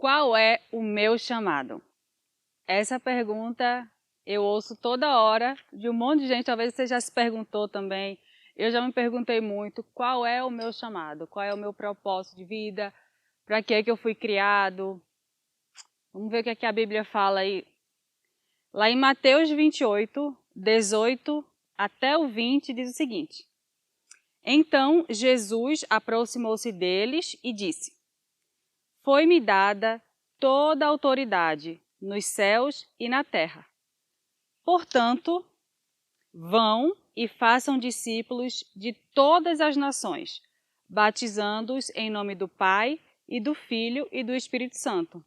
Qual é o meu chamado? Essa pergunta eu ouço toda hora de um monte de gente, talvez você já se perguntou também. Eu já me perguntei muito, qual é o meu chamado? Qual é o meu propósito de vida? Para que é que eu fui criado? Vamos ver o que é que a Bíblia fala aí. Lá em Mateus 28, 18 até o 20, diz o seguinte: Então Jesus aproximou-se deles e disse: Foi-me dada toda a autoridade nos céus e na terra. Portanto, vão e façam discípulos de todas as nações, batizando-os em nome do Pai e do Filho e do Espírito Santo,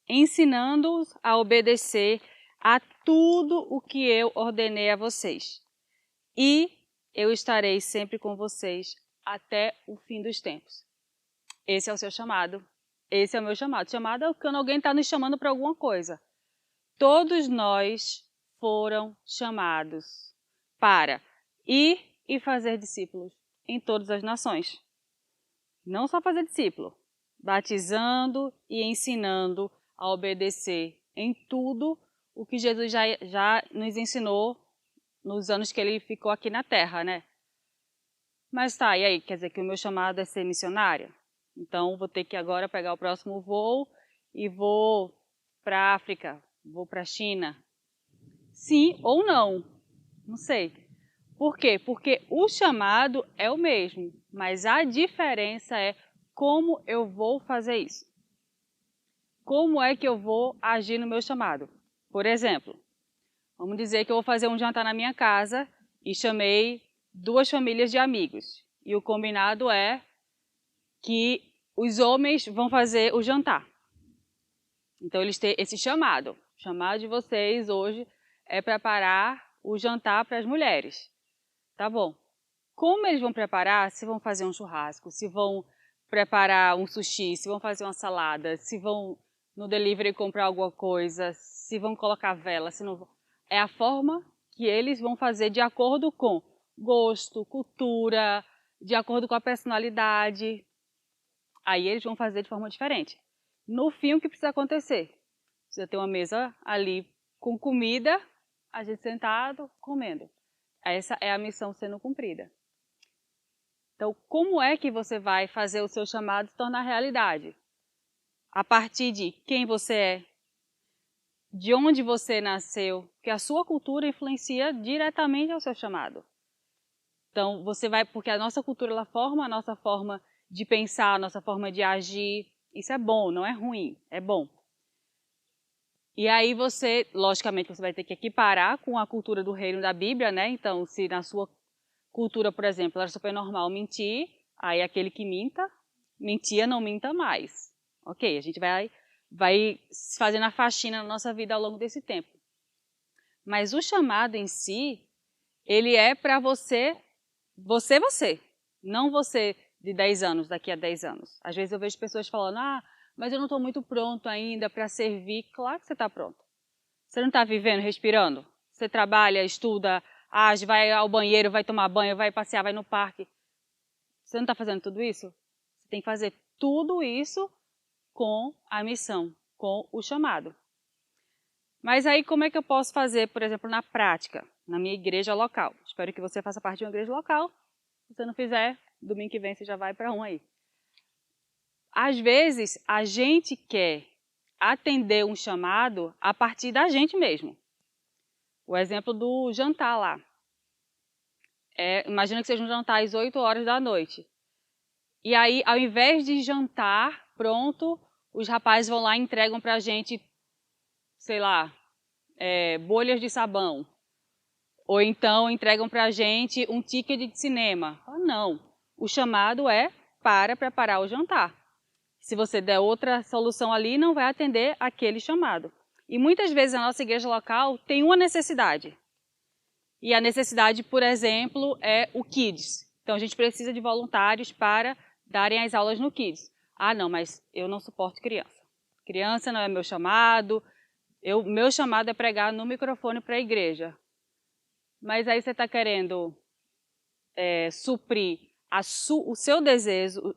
ensinando-os a obedecer a tudo o que eu ordenei a vocês. E eu estarei sempre com vocês até o fim dos tempos. Esse é o seu chamado. Esse é o meu chamado. Chamado é quando alguém está nos chamando para alguma coisa. Todos nós foram chamados para ir e fazer discípulos em todas as nações. Não só fazer discípulo, batizando e ensinando a obedecer em tudo o que Jesus já nos ensinou nos anos que ele ficou aqui na Terra, né? Mas tá, e aí? Quer dizer que o meu chamado é ser missionária? Então, vou ter que agora pegar o próximo voo e vou para a África, vou para a China. Sim ou não? Não sei. Por quê? Porque o chamado é o mesmo, mas a diferença é como eu vou fazer isso. Como é que eu vou agir no meu chamado? Por exemplo, vamos dizer que eu vou fazer um jantar na minha casa e chamei 2 famílias de amigos. E o combinado é que os homens vão fazer o jantar. Então, eles têm esse chamado. O chamado de vocês hoje é preparar o jantar para as mulheres. Tá bom. Como eles vão preparar? Se vão fazer um churrasco, se vão preparar um sushi, se vão fazer uma salada, se vão no delivery comprar alguma coisa, se vão colocar vela, se não vão. É a forma que eles vão fazer de acordo com gosto, cultura, de acordo com a personalidade. Aí eles vão fazer de forma diferente. No fim, o que precisa acontecer? Precisa ter uma mesa ali com comida, a gente sentado, comendo. Essa é a missão sendo cumprida. Então, como é que você vai fazer o seu chamado se tornar realidade? A partir de quem você é, de onde você nasceu, que a sua cultura influencia diretamente ao seu chamado. Então, você vai, porque a nossa cultura ela forma a nossa forma de pensar, a nossa forma de agir. Isso é bom, não é ruim, é bom. E aí você, logicamente, você vai ter que equiparar com a cultura do reino da Bíblia, né? Então, se na sua cultura, por exemplo, era super normal mentir, aí aquele que mentia, não minta mais. Ok, a gente vai fazendo a faxina na nossa vida ao longo desse tempo. Mas o chamado em si, ele é para você, não você de 10 anos, daqui a 10 anos. Às vezes eu vejo pessoas falando, mas eu não estou muito pronto ainda para servir. Claro que você está pronto. Você não está vivendo, respirando? Você trabalha, estuda, age, vai ao banheiro, vai tomar banho, vai passear, vai no parque. Você não está fazendo tudo isso? Você tem que fazer tudo isso com a missão, com o chamado. Mas aí como é que eu posso fazer, por exemplo, na prática, na minha igreja local? Espero que você faça parte de uma igreja local. Se você não fizer, domingo que vem você já vai para um aí. Às vezes, a gente quer atender um chamado a partir da gente mesmo. O exemplo do jantar lá. Imagina que seja um jantar às 8 horas da noite. E aí, ao invés de jantar, pronto, os rapazes vão lá e entregam pra gente, sei lá, bolhas de sabão. Ou então entregam pra gente um ticket de cinema. Não, o chamado é para preparar o jantar. Se você der outra solução ali, não vai atender aquele chamado. E muitas vezes a nossa igreja local tem uma necessidade. E a necessidade, por exemplo, é o Kids. Então a gente precisa de voluntários para darem as aulas no Kids. Não, mas eu não suporto criança. Criança não é meu chamado. Meu chamado é pregar no microfone para a igreja. Mas aí você está querendo suprir o seu desejo,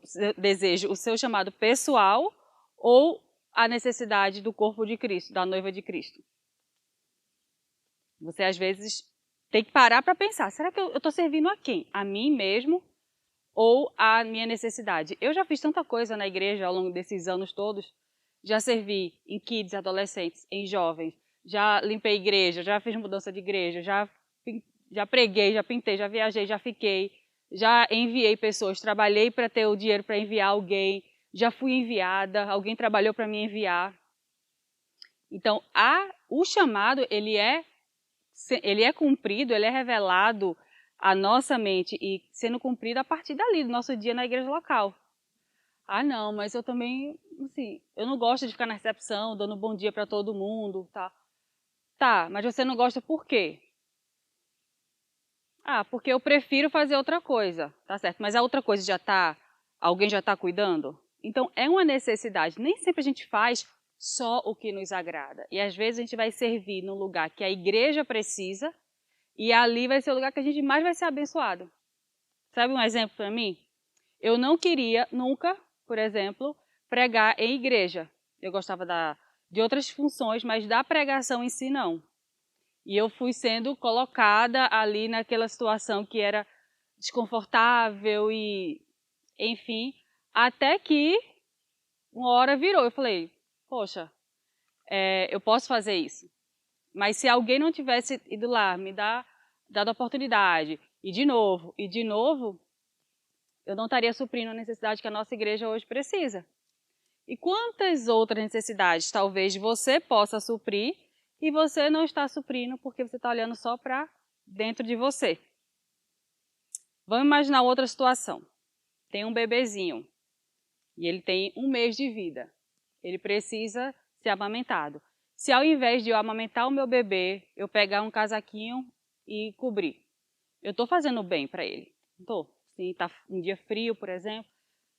o seu chamado pessoal ou a necessidade do corpo de Cristo, da noiva de Cristo? Você, às vezes, tem que parar para pensar, será que eu estou servindo a quem? A mim mesmo ou a minha necessidade? Eu já fiz tanta coisa na igreja ao longo desses anos todos, já servi em kids, adolescentes, em jovens, já limpei igreja, já fiz mudança de igreja, já preguei, já pintei, já viajei, já fiquei, já enviei pessoas, trabalhei para ter o dinheiro para enviar alguém, já fui enviada, alguém trabalhou para me enviar. Então, o chamado, ele é cumprido, ele é revelado à nossa mente e sendo cumprido a partir dali, do nosso dia na igreja local. Ah, não, mas eu também, assim, eu não gosto de ficar na recepção, dando bom dia para todo mundo, tá? Tá, mas você não gosta por quê? Ah, porque eu prefiro fazer outra coisa, tá certo? Mas a outra coisa alguém já está cuidando? Então, é uma necessidade. Nem sempre a gente faz só o que nos agrada. E às vezes a gente vai servir num lugar que a igreja precisa e ali vai ser o lugar que a gente mais vai ser abençoado. Sabe um exemplo para mim? Eu não queria nunca, por exemplo, pregar em igreja. Eu gostava de outras funções, mas da pregação em si não. E eu fui sendo colocada ali naquela situação que era desconfortável e, enfim, até que uma hora virou. Eu falei, poxa, eu posso fazer isso. Mas se alguém não tivesse ido lá, me dado a oportunidade, e de novo, eu não estaria suprindo a necessidade que a nossa igreja hoje precisa. E quantas outras necessidades talvez você possa suprir e você não está suprindo porque você está olhando só para dentro de você. Vamos imaginar outra situação. Tem um bebezinho e ele tem 1 mês de vida. Ele precisa ser amamentado. Se ao invés de eu amamentar o meu bebê, eu pegar um casaquinho e cobrir, eu estou fazendo bem para ele. Estou. Se está um dia frio, por exemplo,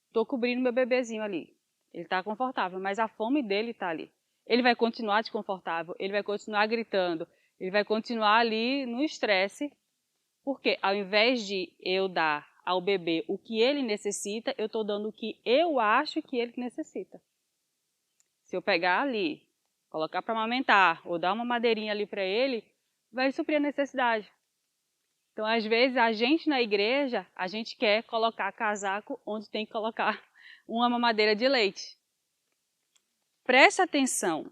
estou cobrindo meu bebezinho ali. Ele está confortável, mas a fome dele está ali. Ele vai continuar desconfortável, ele vai continuar gritando, ele vai continuar ali no estresse, porque ao invés de eu dar ao bebê o que ele necessita, eu estou dando o que eu acho que ele necessita. Se eu pegar ali, colocar para amamentar ou dar uma madeirinha ali para ele, vai suprir a necessidade. Então, às vezes, a gente na igreja, a gente quer colocar casaco onde tem que colocar uma mamadeira de leite. Preste atenção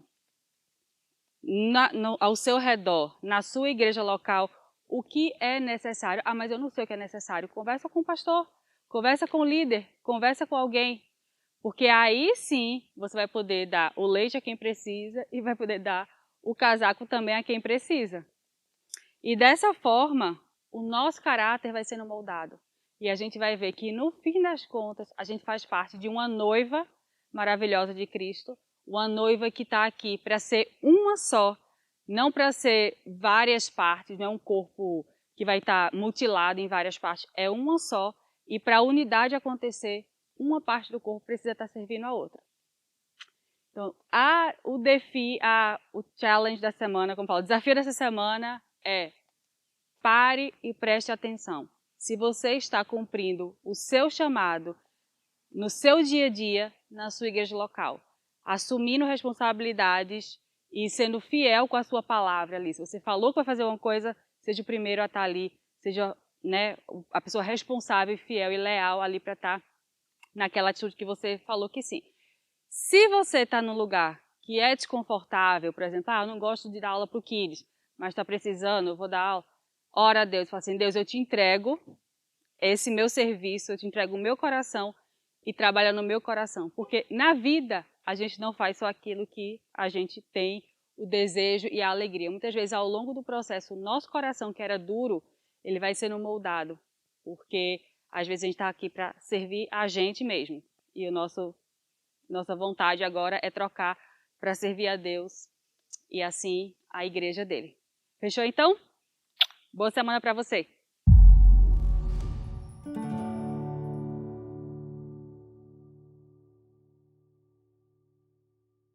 ao seu redor, na sua igreja local, o que é necessário. Ah, mas eu não sei o que é necessário. Conversa com o pastor, conversa com o líder, conversa com alguém. Porque aí sim você vai poder dar o leite a quem precisa e vai poder dar o casaco também a quem precisa. E dessa forma, o nosso caráter vai sendo moldado. E a gente vai ver que, no fim das contas, a gente faz parte de uma noiva maravilhosa de Cristo, uma noiva que está aqui para ser uma só, não para ser várias partes, não é um corpo que vai estar mutilado em várias partes, é uma só. E para a unidade acontecer, uma parte do corpo precisa estar servindo a outra. Então, o challenge da semana, como eu falo, o desafio dessa semana é: pare e preste atenção. Se você está cumprindo o seu chamado no seu dia a dia, na sua igreja local, assumindo responsabilidades e sendo fiel com a sua palavra ali. Se você falou que vai fazer uma coisa, seja o primeiro a estar ali, seja, né, a pessoa responsável, fiel e leal ali para estar naquela atitude que você falou que sim. Se você está num lugar que é desconfortável, por exemplo, eu não gosto de dar aula para o Kids, mas está precisando, eu vou dar aula. Ora a Deus, fala assim: Deus, eu te entrego esse meu serviço, eu te entrego o meu coração e trabalha no meu coração. Porque na vida a gente não faz só aquilo que a gente tem o desejo e a alegria. Muitas vezes ao longo do processo, o nosso coração que era duro, ele vai sendo moldado. Porque às vezes a gente está aqui para servir a gente mesmo. E nossa vontade agora é trocar para servir a Deus e assim a igreja dele. Fechou então? Boa semana para você!